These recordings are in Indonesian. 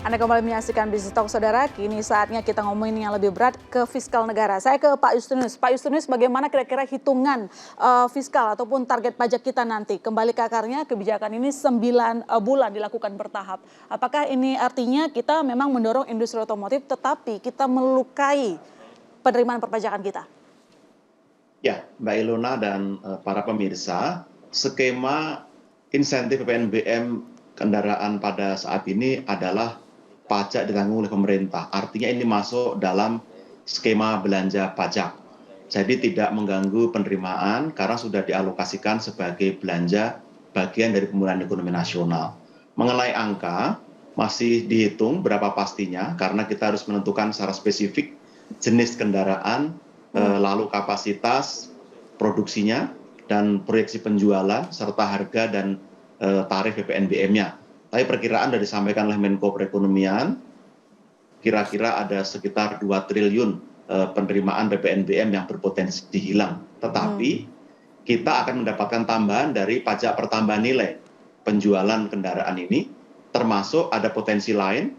Anda kembali menyaksikan Business Talk, Saudara. Kini saatnya kita ngomongin yang lebih berat ke fiskal negara. Saya ke Pak Justinus. Pak Justinus, bagaimana kira-kira hitungan fiskal ataupun target pajak kita nanti? Kembali ke akarnya, kebijakan ini 9 bulan dilakukan bertahap. Apakah ini artinya kita memang mendorong industri otomotif tetapi kita melukai penerimaan perpajakan kita? Ya, Mbak Ilona dan para pemirsa, skema insentif PPNBM kendaraan pada saat ini adalah pajak ditanggung oleh pemerintah. Artinya ini masuk dalam skema belanja pajak. Jadi tidak mengganggu penerimaan karena sudah dialokasikan sebagai belanja bagian dari pemulihan ekonomi nasional. Mengenai angka, masih dihitung berapa pastinya karena kita harus menentukan secara spesifik jenis kendaraan, lalu kapasitas produksinya, dan proyeksi penjualan, serta harga dan tarif PPNBM-nya. Tapi perkiraan sudah disampaikan oleh Menko Perekonomian, kira-kira ada sekitar 2 triliun penerimaan PPNBM yang berpotensi hilang. Tetapi kita akan mendapatkan tambahan dari pajak pertambahan nilai penjualan kendaraan ini, termasuk ada potensi lain,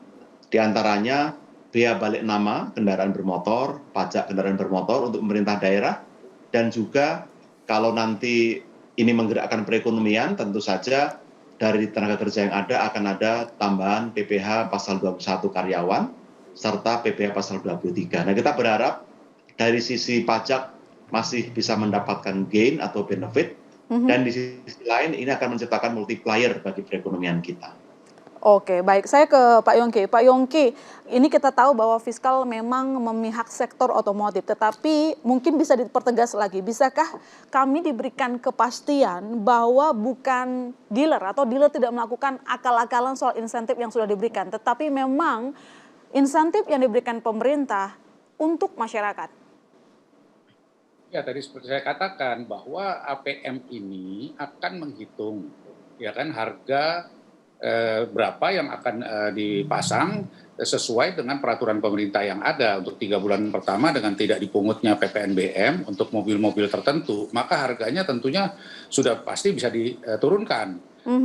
diantaranya bea balik nama kendaraan bermotor, pajak kendaraan bermotor untuk pemerintah daerah, dan juga kalau nanti ini menggerakkan perekonomian, tentu saja dari tenaga kerja yang ada akan ada tambahan PPh pasal 21 karyawan, serta PPh pasal 23. Nah, kita berharap dari sisi pajak masih bisa mendapatkan gain atau benefit, dan di sisi lain ini akan menciptakan multiplier bagi perekonomian kita. Oke, baik. Saya ke Pak Yongki. Pak Yongki, ini kita tahu bahwa fiskal memang memihak sektor otomotif, tetapi mungkin bisa dipertegas lagi. Bisakah kami diberikan kepastian bahwa bukan dealer atau dealer tidak melakukan akal-akalan soal insentif yang sudah diberikan, tetapi memang insentif yang diberikan pemerintah untuk masyarakat? Ya, tadi seperti saya katakan bahwa APM ini akan menghitung, ya kan, harga berapa yang akan dipasang sesuai dengan peraturan pemerintah yang ada untuk 3 bulan pertama dengan tidak dipungutnya PPNBM untuk mobil-mobil tertentu, maka harganya tentunya sudah pasti bisa diturunkan.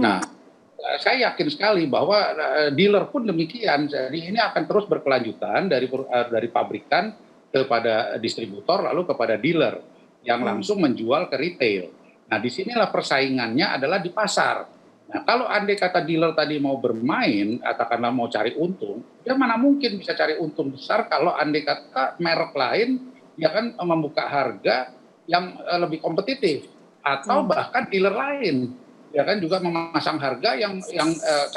Nah, saya yakin sekali bahwa dealer pun demikian. Jadi ini akan terus berkelanjutan dari pabrikan kepada distributor lalu kepada dealer yang langsung menjual ke retail. Nah, disinilah persaingannya adalah di pasar. Nah, kalau andai kata dealer tadi mau bermain, katakanlah mau cari untung, dia mana mungkin bisa cari untung besar kalau andai kata merek lain dia kan membuka harga yang lebih kompetitif, atau bahkan dealer lain ya kan juga memasang harga yang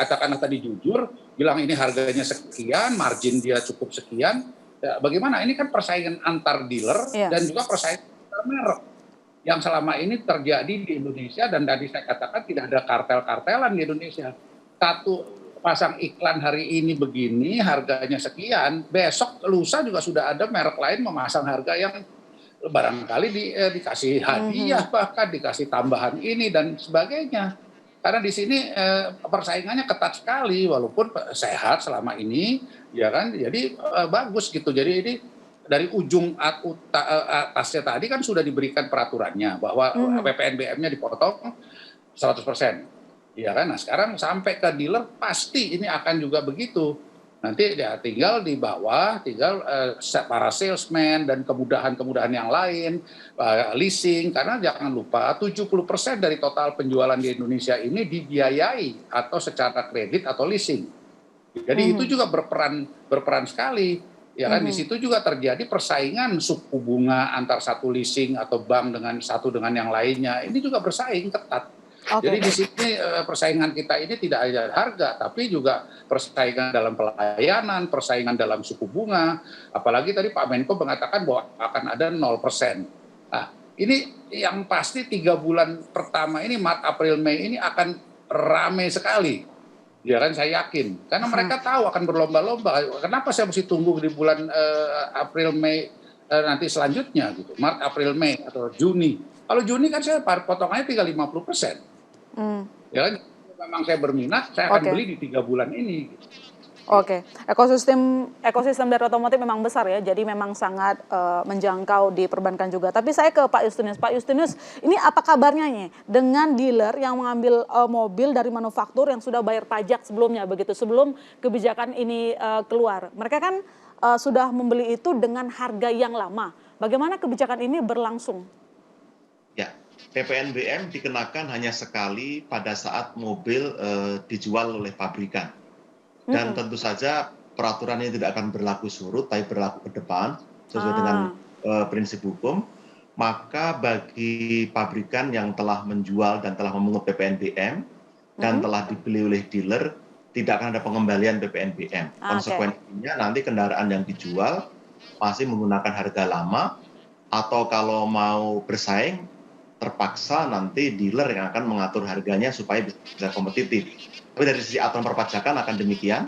katakanlah tadi jujur bilang ini harganya sekian, margin dia cukup sekian. Ya, bagaimana ini kan persaingan antar dealer dan juga persaingan antar merek yang selama ini terjadi di Indonesia, dan tadi saya katakan tidak ada kartel-kartelan di Indonesia. Satu pasang iklan hari ini begini, harganya sekian, besok lusa juga sudah ada merek lain memasang harga yang barangkali dikasih hadiah, bahkan dikasih tambahan ini dan sebagainya. Karena di sini persaingannya ketat sekali, walaupun sehat selama ini, ya kan, jadi bagus gitu. Jadi ini dari ujung atasnya tadi kan sudah diberikan peraturannya bahwa PPNBM-nya dipotong 100%. Ya kan? Nah, sekarang sampai ke dealer pasti ini akan juga begitu. Nanti ya tinggal di bawah, tinggal para salesman dan kemudahan-kemudahan yang lain, leasing, karena jangan lupa 70% dari total penjualan di Indonesia ini dibiayai atau secara kredit atau leasing. Jadi itu juga berperan sekali. Ya kan, di situ juga terjadi persaingan suku bunga antar satu leasing atau bank dengan satu dengan yang lainnya. Ini juga bersaing ketat. Jadi di sini persaingan kita ini tidak hanya harga, tapi juga persaingan dalam pelayanan, persaingan dalam suku bunga. Apalagi tadi Pak Menko mengatakan bahwa akan ada 0%. Nah, ini yang pasti 3 bulan pertama ini, Maret, April, Mei ini akan ramai sekali. Ya kan, saya yakin, karena mereka tahu akan berlomba-lomba. Kenapa saya mesti tunggu di bulan April, Mei nanti selanjutnya gitu, Maret, April, Mei atau Juni. Kalau Juni kan saya potongannya tinggal 50%. Ya kan, memang saya berminat, saya akan beli di 3 bulan ini. Oke, ekosistem dari otomotif memang besar ya, jadi memang sangat menjangkau di perbankan juga. Tapi saya ke Pak Justinus. Pak Justinus, ini apa kabarnya nih dengan dealer yang mengambil mobil dari manufaktur yang sudah bayar pajak sebelumnya begitu, sebelum kebijakan ini keluar. Mereka kan sudah membeli itu dengan harga yang lama. Bagaimana kebijakan ini berlangsung? Ya, PPNBM dikenakan hanya sekali pada saat mobil dijual oleh pabrikan. Dan tentu saja peraturan ini tidak akan berlaku surut, tapi berlaku ke depan sesuai dengan prinsip hukum. Maka bagi pabrikan yang telah menjual dan telah memungut PPNBM dan telah dibeli oleh dealer, tidak akan ada pengembalian PPNBM. Konsekuensinya nanti kendaraan yang dijual masih menggunakan harga lama, atau kalau mau bersaing, terpaksa nanti dealer yang akan mengatur harganya supaya bisa kompetitif. Tapi dari sisi aturan perpajakan akan demikian,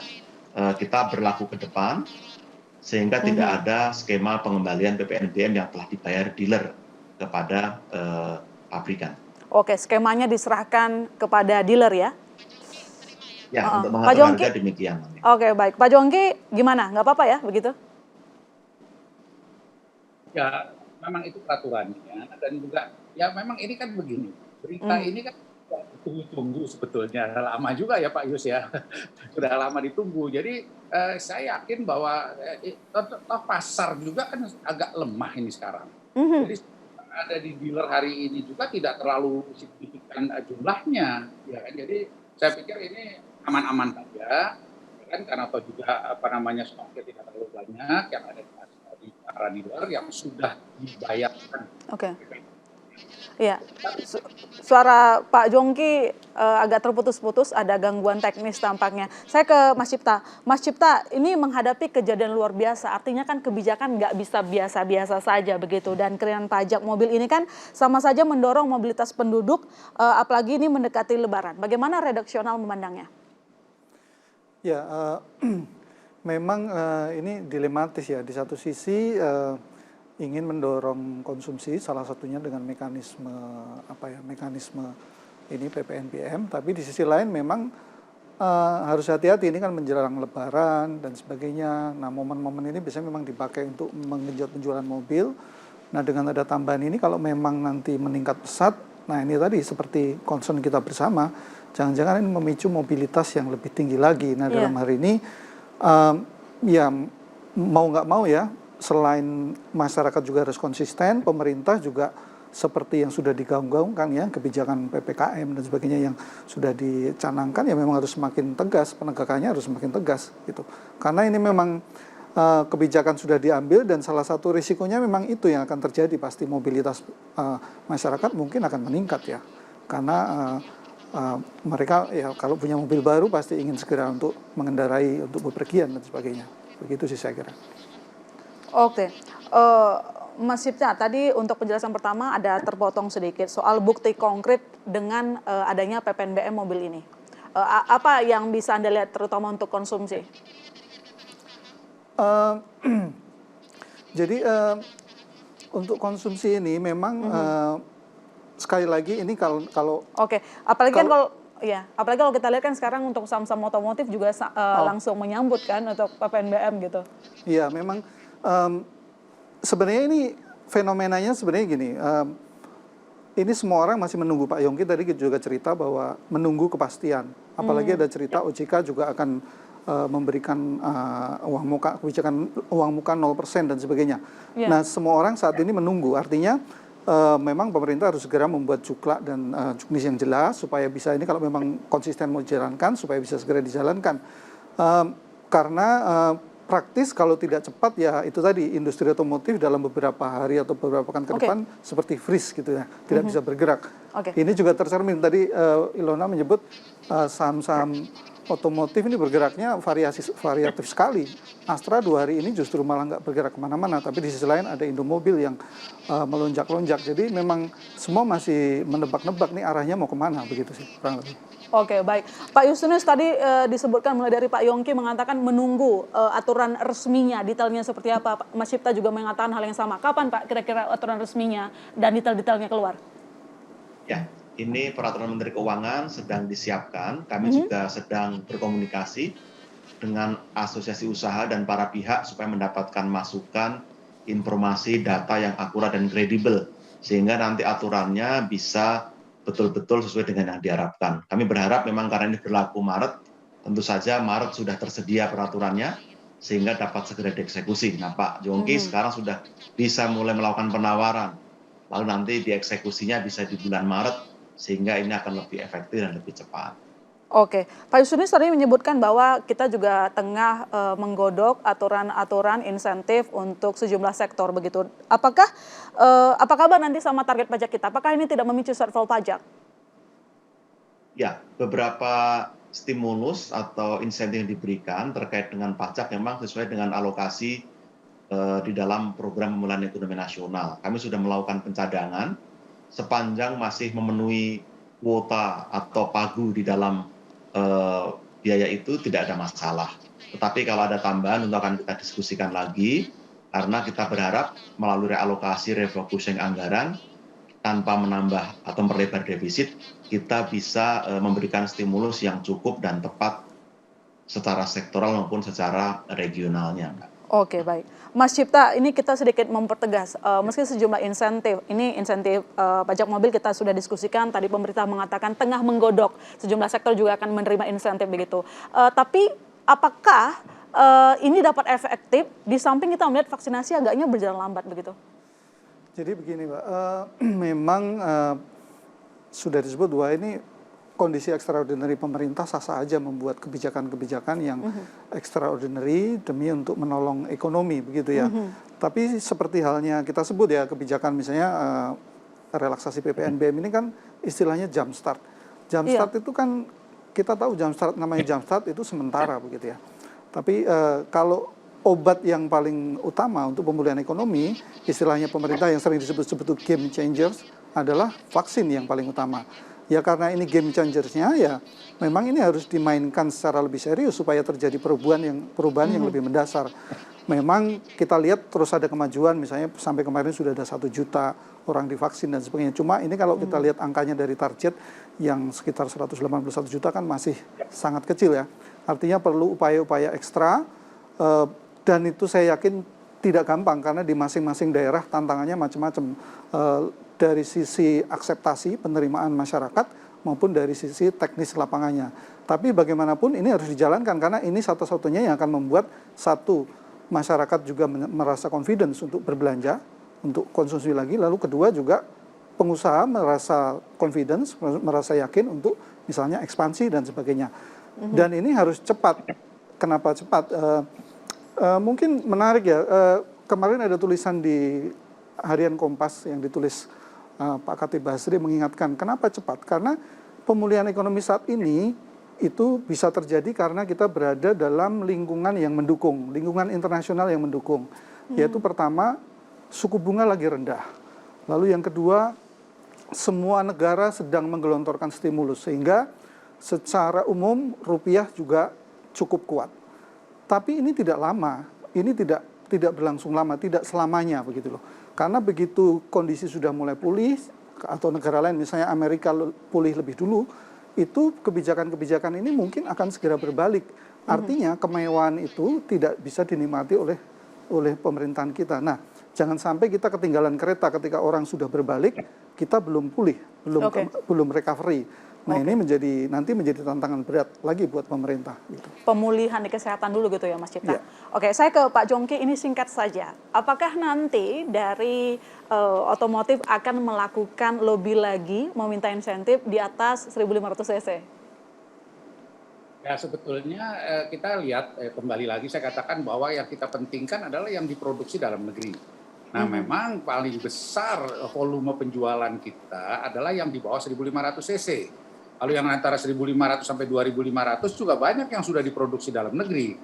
kita berlaku ke depan, sehingga tidak ada skema pengembalian PPNBM yang telah dibayar dealer kepada pabrikan. Oke, skemanya diserahkan kepada dealer ya? Ya, untuk mengatur harga demikian. Oke, baik. Pak Jongki gimana? Nggak apa-apa ya begitu? Ya, memang itu peraturannya, dan juga ya memang ini kan begini, berita ini kan tunggu sebetulnya, lama juga ya Pak Yus ya, sudah lama ditunggu. Jadi saya yakin bahwa pasar juga kan agak lemah ini sekarang. Jadi ada di dealer hari ini juga tidak terlalu signifikan jumlahnya, ya kan. Jadi saya pikir ini aman-aman saja, ya kan, karena atau juga stoknya tidak terlalu banyak yang ada di para dealer yang sudah dibayarkan. Oke. Iya, suara Pak Jongki agak terputus-putus, ada gangguan teknis tampaknya. Saya ke Mas Cipta. Mas Cipta, ini menghadapi kejadian luar biasa, artinya kan kebijakan nggak bisa biasa-biasa saja begitu. Dan kenaikan pajak mobil ini kan sama saja mendorong mobilitas penduduk, apalagi ini mendekati Lebaran. Bagaimana redaksional memandangnya? Ya, memang ini dilematis ya. Di satu sisi ingin mendorong konsumsi, salah satunya dengan mekanisme ini PPNBM, tapi di sisi lain memang harus hati-hati, ini kan menjelang Lebaran dan sebagainya. Nah, momen-momen ini biasanya memang dipakai untuk menggenjot penjualan mobil. Nah, dengan ada tambahan ini kalau memang nanti meningkat pesat, nah ini tadi seperti concern kita bersama, jangan-jangan ini memicu mobilitas yang lebih tinggi lagi. Nah, dalam hari ini ya mau nggak mau ya, selain masyarakat juga harus konsisten, pemerintah juga seperti yang sudah digaung-gaungkan ya, kebijakan PPKM dan sebagainya yang sudah dicanangkan ya memang harus semakin tegas, penegakannya harus semakin tegas gitu. Karena ini memang kebijakan sudah diambil dan salah satu risikonya memang itu yang akan terjadi, pasti mobilitas masyarakat mungkin akan meningkat ya. Karena mereka ya kalau punya mobil baru pasti ingin segera untuk mengendarai, untuk bepergian dan sebagainya. Begitu sih saya kira. Oke, Mas Cipta, tadi untuk penjelasan pertama ada terpotong sedikit soal bukti konkret dengan adanya PPNBM mobil ini. Apa yang bisa Anda lihat terutama untuk konsumsi? Jadi untuk konsumsi ini memang sekali lagi ini kalau Oke, apalagi kan apalagi kalau kita lihat kan sekarang untuk saham-saham otomotif juga langsung menyambut kan untuk PPNBM gitu. Iya, memang sebenarnya ini fenomenanya sebenarnya gini, ini semua orang masih menunggu. Pak Yongki tadi juga cerita bahwa menunggu kepastian, apalagi ada cerita OJK juga akan memberikan kebijakan uang muka 0% dan sebagainya. Nah, semua orang saat ini menunggu, artinya memang pemerintah harus segera membuat juklak dan juknis yang jelas supaya bisa ini kalau memang konsisten mau dijalankan supaya bisa segera dijalankan. Karena praktis kalau tidak cepat ya itu tadi industri otomotif dalam beberapa hari atau beberapa pekan ke depan seperti freeze gitu ya, tidak bisa bergerak. Ini juga tercermin tadi Ilona menyebut saham-saham otomotif ini bergeraknya variatif sekali. Astra 2 hari ini justru malah nggak bergerak kemana-mana, tapi di sisi lain ada Indomobil yang melonjak-lonjak. Jadi memang semua masih menebak-nebak nih arahnya mau kemana, begitu sih kurang lebih. Oke, baik. Pak Justinus tadi disebutkan mulai dari Pak Yongki mengatakan menunggu aturan resminya, detailnya seperti apa. Mas Cipta juga mengatakan hal yang sama. Kapan Pak kira-kira aturan resminya dan detail-detailnya keluar? Ya, ini peraturan Menteri Keuangan sedang disiapkan. Kami juga sedang berkomunikasi dengan asosiasi usaha dan para pihak supaya mendapatkan masukan, informasi, data yang akurat dan kredibel, sehingga nanti aturannya bisa betul-betul sesuai dengan yang diharapkan. Kami berharap memang karena ini berlaku Maret, tentu saja Maret sudah tersedia peraturannya, sehingga dapat segera dieksekusi. Nah, Pak Yongki sekarang sudah bisa mulai melakukan penawaran, lalu nanti dieksekusinya bisa di bulan Maret, sehingga ini akan lebih efektif dan lebih cepat. Oke, Pak Yusinus tadi menyebutkan bahwa kita juga tengah menggodok aturan-aturan insentif untuk sejumlah sektor begitu. Apa kabar nanti sama target pajak kita? Apakah ini tidak memicu shortfall pajak? Ya, beberapa stimulus atau insentif yang diberikan terkait dengan pajak memang sesuai dengan alokasi di dalam program pemulihan ekonomi nasional. Kami sudah melakukan pencadangan sepanjang masih memenuhi kuota atau pagu di dalam biaya itu tidak ada masalah. Tetapi kalau ada tambahan itu akan kita diskusikan lagi, karena kita berharap melalui realokasi refocusing anggaran tanpa menambah atau memperlebar defisit, kita bisa memberikan stimulus yang cukup dan tepat secara sektoral maupun secara regionalnya, Mbak. Oke, baik. Mas Cipta, ini kita sedikit mempertegas, meski sejumlah insentif, ini insentif pajak mobil kita sudah diskusikan, tadi pemerintah mengatakan tengah menggodok, sejumlah sektor juga akan menerima insentif begitu. Tapi apakah ini dapat efektif, di samping kita melihat vaksinasi agaknya berjalan lambat begitu? Jadi begini, Mbak, memang sudah disebut bahwa ini kondisi extraordinary pemerintah sah-sah aja membuat kebijakan-kebijakan yang extraordinary demi untuk menolong ekonomi, begitu ya. Tapi seperti halnya kita sebut ya, kebijakan misalnya relaksasi PPNBM ini kan istilahnya jump start. Jump start itu kan kita tahu namanya jump start itu sementara begitu ya. Tapi kalau obat yang paling utama untuk pemulihan ekonomi, istilahnya pemerintah yang sering disebut-sebut game changers adalah vaksin yang paling utama. Ya karena ini game changersnya ya memang ini harus dimainkan secara lebih serius supaya terjadi perubahan yang lebih mendasar. Memang kita lihat terus ada kemajuan, misalnya sampai kemarin sudah ada 1 juta orang divaksin dan sebagainya. Cuma ini kalau kita lihat angkanya dari target yang sekitar 181 juta kan masih sangat kecil ya. Artinya perlu upaya-upaya ekstra dan itu saya yakin tidak gampang karena di masing-masing daerah tantangannya macam-macam. Dari sisi akseptasi penerimaan masyarakat maupun dari sisi teknis lapangannya. Tapi bagaimanapun ini harus dijalankan karena ini satu-satunya yang akan membuat satu, masyarakat juga merasa confidence untuk berbelanja, untuk konsumsi lagi. Lalu kedua juga pengusaha merasa confidence, merasa yakin untuk misalnya ekspansi dan sebagainya. Dan ini harus cepat. Kenapa cepat? Mungkin menarik ya, kemarin ada tulisan di Harian Kompas yang ditulis Pak Khatib Basri mengingatkan kenapa cepat, karena pemulihan ekonomi saat ini itu bisa terjadi karena kita berada dalam lingkungan yang mendukung, lingkungan internasional yang mendukung, yaitu pertama suku bunga lagi rendah, lalu yang kedua semua negara sedang menggelontorkan stimulus sehingga secara umum rupiah juga cukup kuat. Tapi ini tidak lama, ini tidak berlangsung lama, tidak selamanya begitu loh. Karena begitu kondisi sudah mulai pulih, atau negara lain misalnya Amerika pulih lebih dulu, itu kebijakan-kebijakan ini mungkin akan segera berbalik. Artinya kemewahan itu tidak bisa dinikmati oleh pemerintahan kita. Nah, jangan sampai kita ketinggalan kereta ketika orang sudah berbalik, kita belum pulih, belum recovery. Nah ini nanti menjadi tantangan berat lagi buat pemerintah. Gitu. Pemulihan di kesehatan dulu gitu ya Mas Cipta. Ya. Oke, saya ke Pak Jongki ini singkat saja. Apakah nanti dari otomotif akan melakukan lobby lagi meminta insentif di atas 1.500 cc? Ya sebetulnya kita lihat kembali lagi saya katakan bahwa yang kita pentingkan adalah yang diproduksi dalam negeri. Nah memang paling besar volume penjualan kita adalah yang di bawah 1.500 cc. Lalu yang antara 1.500 sampai 2.500 juga banyak yang sudah diproduksi dalam negeri.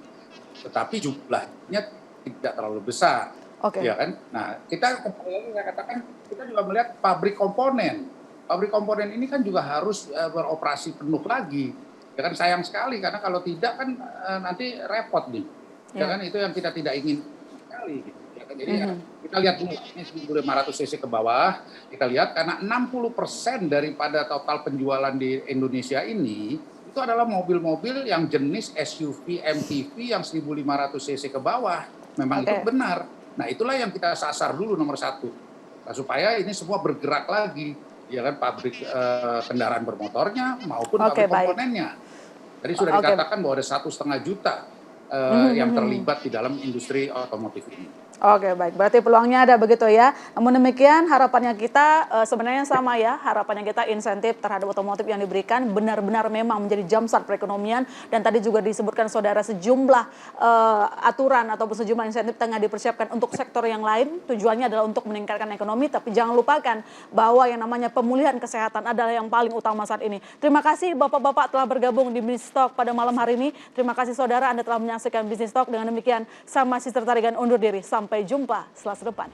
Tetapi jumlahnya tidak terlalu besar. Ya kan? Nah, saya katakan kita juga melihat pabrik komponen. Pabrik komponen ini kan juga harus beroperasi penuh lagi. Ya kan sayang sekali karena kalau tidak kan nanti repot nih. Ya kan itu yang kita tidak ingin sekali gitu. Jadi kita lihat dulu ini 1.500 cc ke bawah, kita lihat karena 60% daripada total penjualan di Indonesia ini itu adalah mobil-mobil yang jenis SUV, MPV yang 1.500 cc ke bawah. Memang itu benar. Nah, itulah yang kita sasar dulu nomor satu. Nah, supaya ini semua bergerak lagi, ya kan, pabrik kendaraan bermotornya maupun pabrik komponennya. Tadi sudah dikatakan bahwa ada 1,5 juta yang terlibat di dalam industri otomotif ini. Oke, baik. Berarti peluangnya ada begitu ya. Namun demikian harapannya kita sebenarnya sama ya. Harapannya kita insentif terhadap otomotif yang diberikan benar-benar memang menjadi jamstart perekonomian. Dan tadi juga disebutkan saudara sejumlah aturan ataupun sejumlah insentif tengah dipersiapkan untuk sektor yang lain. Tujuannya adalah untuk meningkatkan ekonomi. Tapi jangan lupakan bahwa yang namanya pemulihan kesehatan adalah yang paling utama saat ini. Terima kasih Bapak-Bapak telah bergabung di Business Talk pada malam hari ini. Terima kasih saudara Anda telah menyaksikan Business Talk. Dengan demikian, saya masih tertarik undur diri. Sampai jumpa Selasa depan.